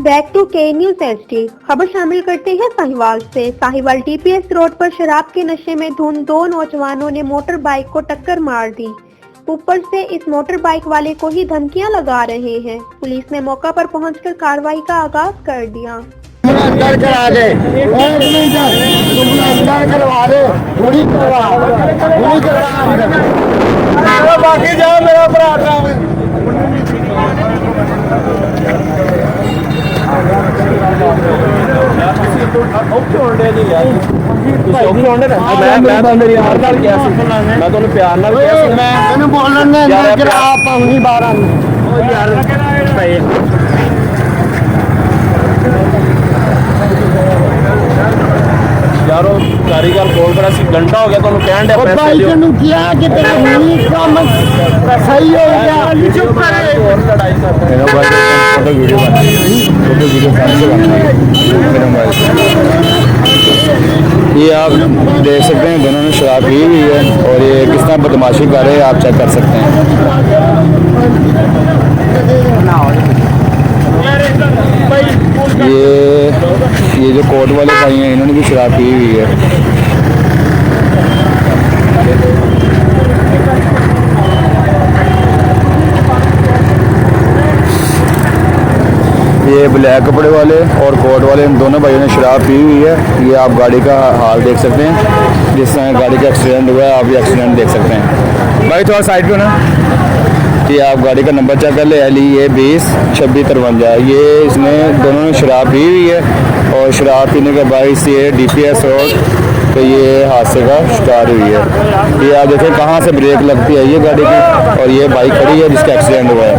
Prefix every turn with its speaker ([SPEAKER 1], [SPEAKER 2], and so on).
[SPEAKER 1] Back to के news HD खबर शामिल करते हैं साहिवाल से। साहिवाल टीपीएस रोड पर शराब के नशे में धुन दो नौजवानों ने मोटर बाइक को टक्कर मार दी। ऊपर से इस मोटर बाइक वाले को ही धमकियां लगा रहे हैं। पुलिस ने मौका पर पहुंचकर कार्रवाई का आगाज कर दिया।
[SPEAKER 2] अंदर करा दे, करवा दे, बाकी जाओ मेरा भरा यारो कारीगर बोल रहा सी घंटा हो गया तो कहन दे पैसे नु किया कि तेरा नहीं काम सही हो गया चुप कर और लड़ाई कर मेरा भाई फोटो वीडियो मेरा भाई ये आप देख सकते हैं दोनों ने शराब पी हुई है और ये किस तरह बदमाशी कर रहे हैं आप चेक कर सकते हैं। ये जो कोर्ट वाले भाई हैं इन्होंने भी शराब पी हुई है। ये ब्लैक कपड़े वाले और कोट वाले इन दोनों भाइयों ने शराब पी हुई है। ये आप गाड़ी का हाल देख सकते हैं, जिस तरह गाड़ी का एक्सीडेंट हुआ है आप ये एक्सीडेंट देख सकते हैं। भाई थोड़ा साइड पे ना, कि आप गाड़ी का नंबर चेक कर ले LE202653। ये इसने दोनों ने शराब पी हुई है और शराब पीने के बाद ये DPS रोड तो ये हादसे का शिकार हुई है। ये आप देखें कहाँ से ब्रेक लगती है ये गाड़ी की और ये बाइक खड़ी है जिसका एक्सीडेंट हुआ है।